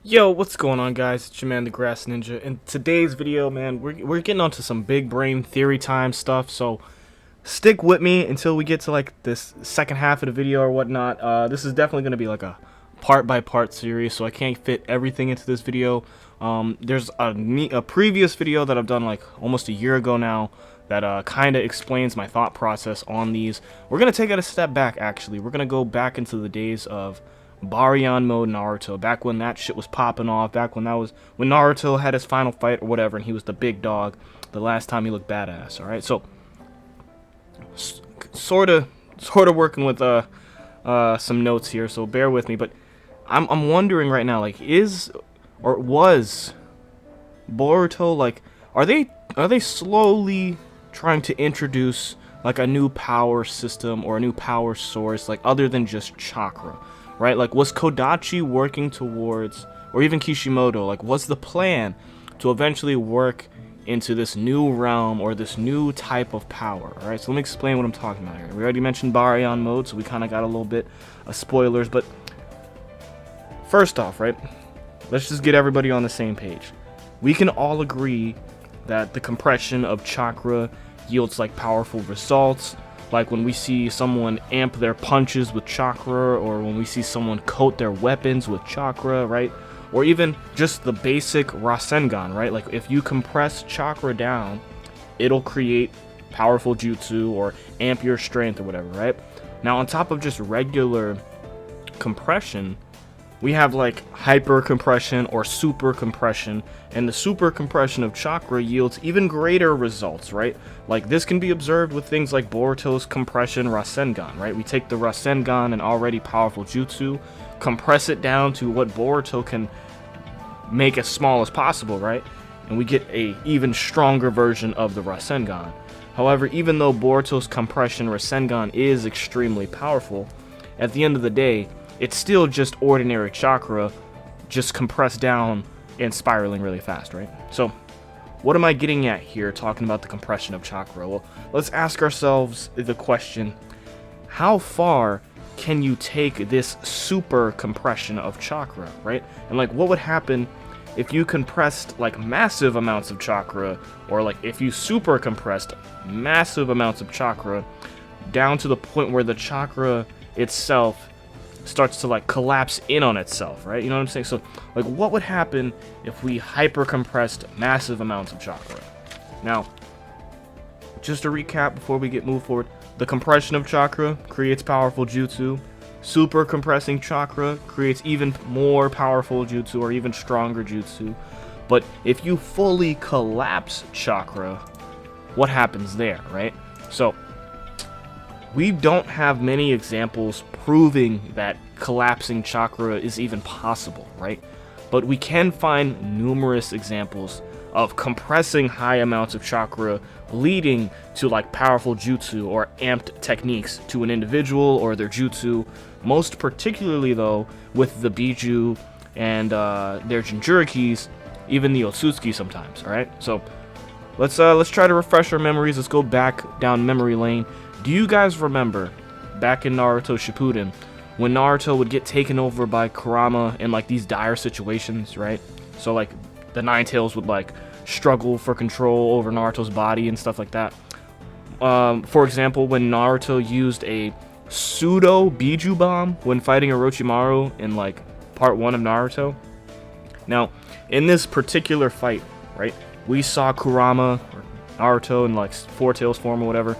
Yo, what's going on, guys? It's your man, the Grass Ninja. In today's video, man, we're getting onto some big brain theory time stuff, so stick with me until we get to like this second half of the video or whatnot. This is definitely going to be like a part-by-part series, so I can't fit everything into this video. There's a previous video that I've done like almost a year ago now that kind of explains my thought process on these. We're going to take it a step back, actually. We're going to go back into the days of Baryon Mode Naruto, back when that shit was popping off, back when Naruto had his final fight or whatever, and he was the big dog, the last time he looked badass. All right, so sort of working with some notes here, so bear with me. But I'm wondering right now, like, was Boruto, like, are they slowly trying to introduce like a new power system or a new power source, like other than just chakra? Right, like, was Kodachi working towards, or even Kishimoto, like, was the plan to eventually work into this new realm or this new type of power? All right, so let me explain what I'm talking about here. We already mentioned Baryon Mode, so we kind of got a little bit of spoilers, but first off, right, let's just get everybody on the same page. We can all agree that the compression of chakra yields like powerful results. Like when we see someone amp their punches with chakra, or when we see someone coat their weapons with chakra, right? Or even just the basic Rasengan, right? Like if you compress chakra down, it'll create powerful jutsu or amp your strength or whatever, right? Now, on top of just regular compression, we have like hyper compression or super compression, and the super compression of chakra yields even greater results, right? Like this can be observed with things like Boruto's compression Rasengan, right? We take the Rasengan, an already powerful jutsu, compress it down to what Boruto can make as small as possible, right? And we get a even stronger version of the Rasengan. However, even though Boruto's compression Rasengan is extremely powerful, at the end of the day, it's still just ordinary chakra, just compressed down and spiraling really fast, right? So, what am I getting at here talking about the compression of chakra? Well, let's ask ourselves the question, how far can you take this super compression of chakra, right? And like, what would happen if you compressed like massive amounts of chakra, or like if you super compressed massive amounts of chakra down to the point where the chakra itself starts to like collapse in on itself, right? You know what I'm saying? So like, what would happen if we hyper compressed massive amounts of chakra? Now, just to recap before we move forward, the compression of chakra creates powerful jutsu. Super compressing chakra creates even more powerful jutsu or even stronger jutsu. But if you fully collapse chakra, what happens there, right? So we don't have many examples proving that collapsing chakra is even possible, right? But we can find numerous examples of compressing high amounts of chakra leading to like powerful jutsu or amped techniques to an individual or their jutsu, most particularly though with the Biju and their Jinchurikis, even the Otsutsuki sometimes, alright? So let's try to refresh our memories. Let's go back down memory lane. Do you guys remember back in Naruto Shippuden when Naruto would get taken over by Kurama in like these dire situations, right? So like the Nine Tails would like struggle for control over Naruto's body and stuff like that. For example, when Naruto used a pseudo Biju bomb when fighting Orochimaru in like part 1 of Naruto. Now, in this particular fight, right, we saw Kurama or Naruto in like Four Tails form or whatever.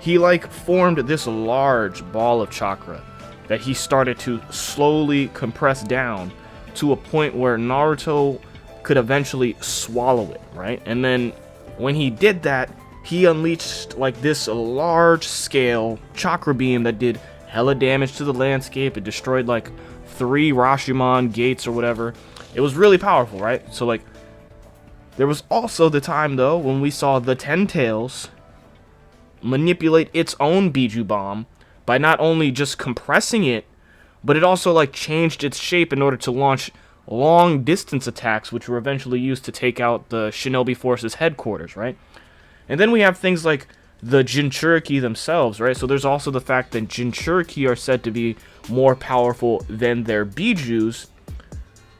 He like formed this large ball of chakra that he started to slowly compress down to a point where Naruto could eventually swallow it, right? And then when he did that, he unleashed like this large scale chakra beam that did hella damage to the landscape. It destroyed like 3 Rashomon gates or whatever. It was really powerful, right? So like There was also the time, though, when we saw the Ten Tails manipulate its own Biju Bomb by not only just compressing it, but it also like changed its shape in order to launch long distance attacks, which were eventually used to take out the Shinobi Force's headquarters, right? And then we have things like the Jinchuriki themselves, right? So there's also the fact that Jinchuriki are said to be more powerful than their Bijus,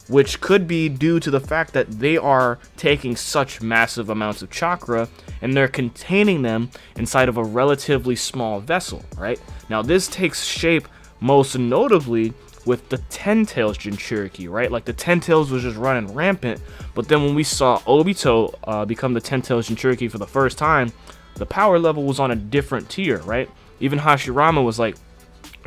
which could be due to the fact that they are taking such massive amounts of chakra and they're containing them inside of a relatively small vessel, right? Now this takes shape most notably with the Ten Tails Jinchuriki, right? Like the Ten Tails was just running rampant, but then when we saw Obito become the Ten Tails Jinchuriki for the first time, the power level was on a different tier, right? Even Hashirama was like,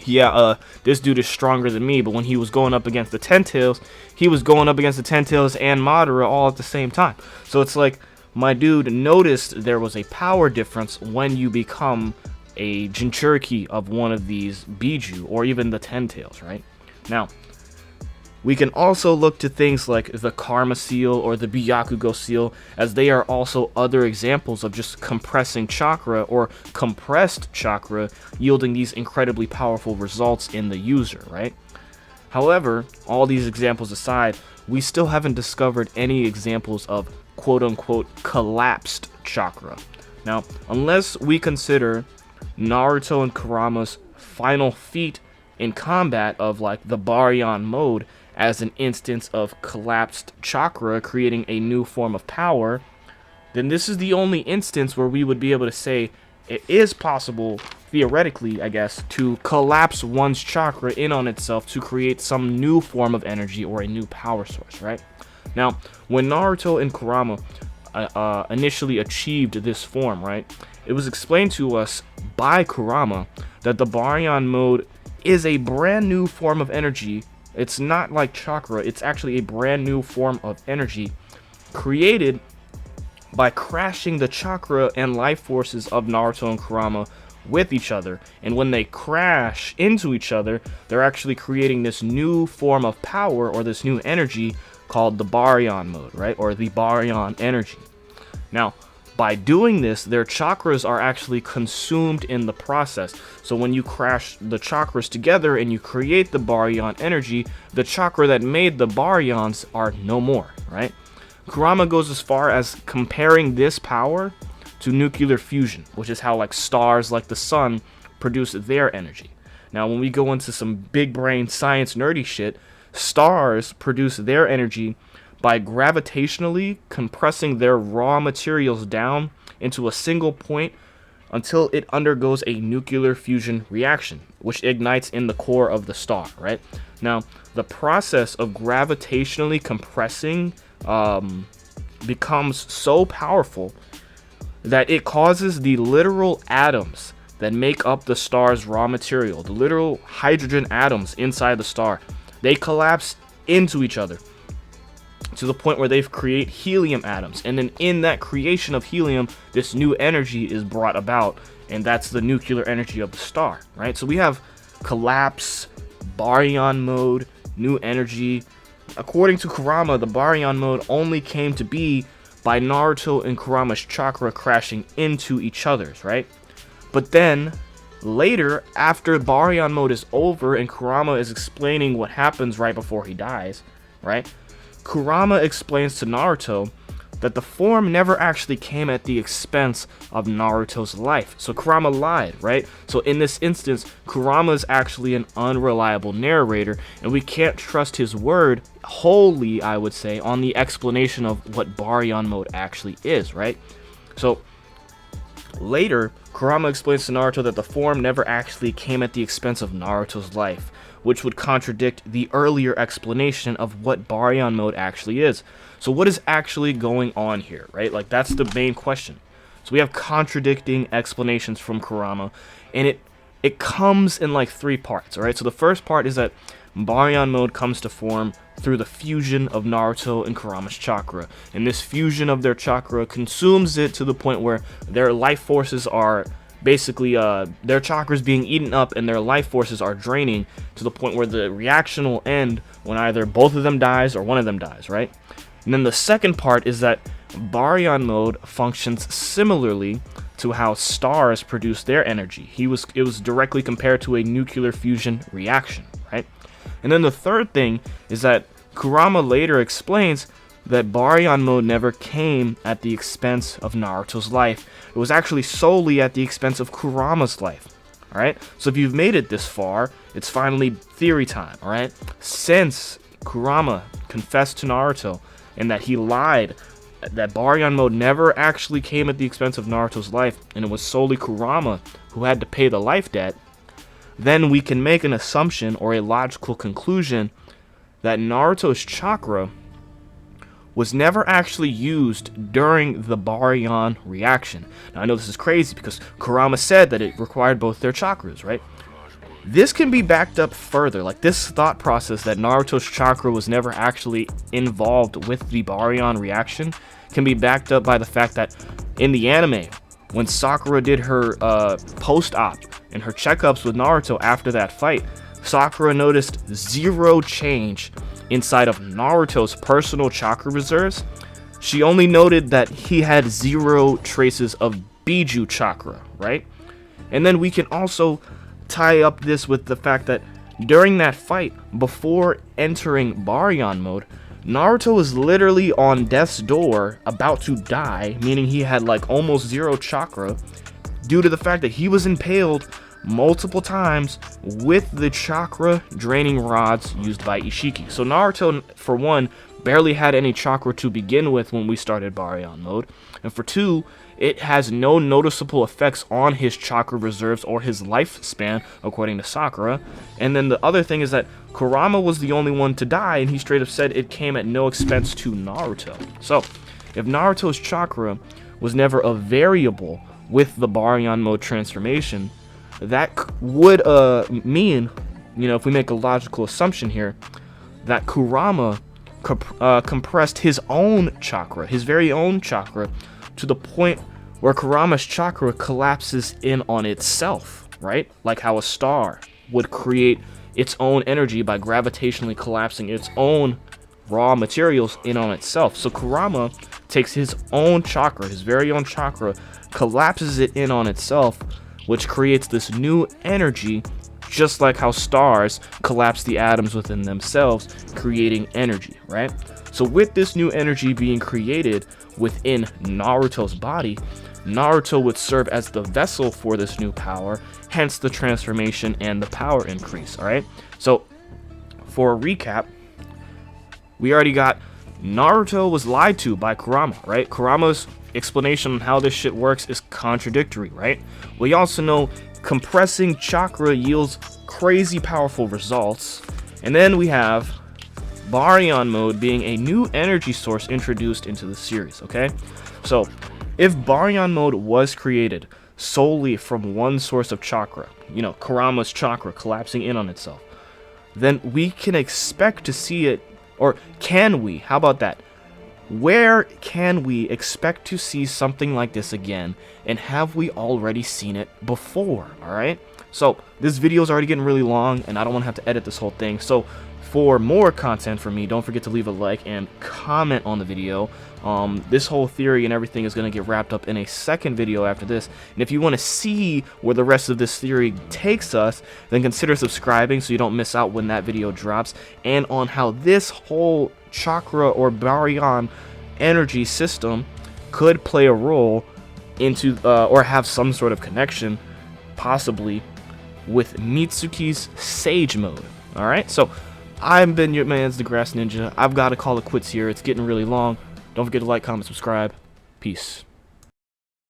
yeah, this dude is stronger than me, but when he was going up against the Ten Tails, he was going up against the Ten Tails and Madara all at the same time. So it's like, my dude noticed there was a power difference when you become a Jinchuriki of one of these Biju, or even the Ten Tails, right? Now, we can also look to things like the Karma Seal or the Byakugo Seal, as they are also other examples of just compressing chakra or compressed chakra, yielding these incredibly powerful results in the user, right? However, all these examples aside, we still haven't discovered any examples of quote-unquote collapsed chakra. Now, unless we consider Naruto and Kurama's final feat in combat of like the Baryon Mode as an instance of collapsed chakra creating a new form of power, then this is the only instance where we would be able to say it is possible, theoretically, I guess, to collapse one's chakra in on itself to create some new form of energy or a new power source, right? Now, when Naruto and Kurama initially achieved this form, right, it was explained to us by Kurama that the Baryon Mode is a brand new form of energy. It's not like chakra, it's actually a brand new form of energy created by crashing the chakra and life forces of Naruto and Kurama with each other. And when they crash into each other, they're actually creating this new form of power or this new energy called the Baryon Mode, right? Or the Baryon energy. Now, by doing this, their chakras are actually consumed in the process. So when you crash the chakras together and you create the Baryon energy, the chakra that made the Baryons are no more, right? Kurama goes as far as comparing this power to nuclear fusion, which is how like stars like the sun produce their energy. Now, when we go into some big brain science nerdy shit, stars produce their energy by gravitationally compressing their raw materials down into a single point until it undergoes a nuclear fusion reaction, which ignites in the core of the star, right? Now, the process of gravitationally compressing becomes so powerful that it causes the literal atoms that make up the star's raw material, the literal hydrogen atoms inside the star, they collapse into each other to the point where they create helium atoms. And then in that creation of helium, this new energy is brought about, and that's the nuclear energy of the star, right? So we have collapse, Baryon Mode, new energy. According to Kurama, the Baryon Mode only came to be by Naruto and Kurama's chakra crashing into each other's, right? But then, later, after Baryon Mode is over and Kurama is explaining what happens right before he dies, right? Kurama explains to Naruto that the form never actually came at the expense of Naruto's life. So Kurama lied, right? So in this instance, Kurama is actually an unreliable narrator, and we can't trust his word wholly, I would say, on the explanation of what Baryon Mode actually is, right? So later, Kurama explains to Naruto that the form never actually came at the expense of Naruto's life, which would contradict the earlier explanation of what Baryon Mode actually is. So what is actually going on here, right? Like, that's the main question. So we have contradicting explanations from Kurama, and it comes in like 3 parts, alright? So the first part is that Baryon Mode comes to form through the fusion of Naruto and Kurama's chakra, and this fusion of their chakra consumes it to the point where their life forces are basically their chakras being eaten up and their life forces are draining to the point where the reaction will end when either both of them dies or one of them dies, right? And then the second part is that Baryon Mode functions similarly to how stars produce their energy. It was directly compared to a nuclear fusion reaction, right? And then the third thing is that Kurama later explains that Baryon Mode never came at the expense of Naruto's life. It was actually solely at the expense of Kurama's life. Alright? So if you've made it this far, it's finally theory time, alright? Since Kurama confessed to Naruto and that he lied, that Baryon Mode never actually came at the expense of Naruto's life, and it was solely Kurama who had to pay the life debt, then we can make an assumption or a logical conclusion that Naruto's chakra was never actually used during the Baryon reaction. Now, I know this is crazy because Kurama said that it required both their chakras, right? This can be backed up further, like this thought process that Naruto's chakra was never actually involved with the Baryon reaction can be backed up by the fact that in the anime, when Sakura did her post-op and her checkups with Naruto after that fight, Sakura noticed zero change inside of Naruto's personal chakra reserves. She only noted that he had zero traces of Biju chakra, right? And then we can also tie up this with the fact that during that fight, before entering Baryon Mode, Naruto was literally on death's door, about to die, meaning he had like almost zero chakra, due to the fact that he was impaled multiple times with the chakra draining rods used by Ishiki. So Naruto, for one, barely had any chakra to begin with when we started Baryon Mode, and for two, it has no noticeable effects on his chakra reserves or his lifespan, according to Sakura. And then the other thing is that Kurama was the only one to die, and he straight up said it came at no expense to Naruto. So, if Naruto's chakra was never a variable with the Baryon Mode transformation, that would mean, you know, if we make a logical assumption here, that Kurama compressed his own chakra, his very own chakra, to the point where Kurama's chakra collapses in on itself, right? Like how a star would create its own energy by gravitationally collapsing its own raw materials in on itself. So Kurama takes his own chakra, his very own chakra, collapses it in on itself, which creates this new energy, just like how stars collapse the atoms within themselves, creating energy, right? So with this new energy being created within Naruto's body, Naruto would serve as the vessel for this new power, hence the transformation and the power increase, alright? So, for a recap, we already got Naruto was lied to by Kurama, right? Kurama's explanation on how this shit works is contradictory, right? We also know compressing chakra yields crazy powerful results. And then we have Baryon Mode being a new energy source introduced into the series, okay? So, if Baryon Mode was created solely from one source of chakra, you know, Kurama's chakra collapsing in on itself, then we can expect to see it, or can we? How about that? Where can we expect to see something like this again, and have we already seen it before, alright? So, this video is already getting really long, and I don't want to have to edit this whole thing, so for more content from me, don't forget to leave a like and comment on the video. This whole theory and everything is going to get wrapped up in a second video after this, and if you want to see where the rest of this theory takes us, then consider subscribing so you don't miss out when that video drops, and on how this whole chakra or Baryon energy system could play a role into, or have some sort of connection, possibly, with Mitsuki's Sage Mode. Alright, so I've been your man's the Grass Ninja. I've got to call it quits here. It's getting really long. Don't forget to like, comment, subscribe. Peace.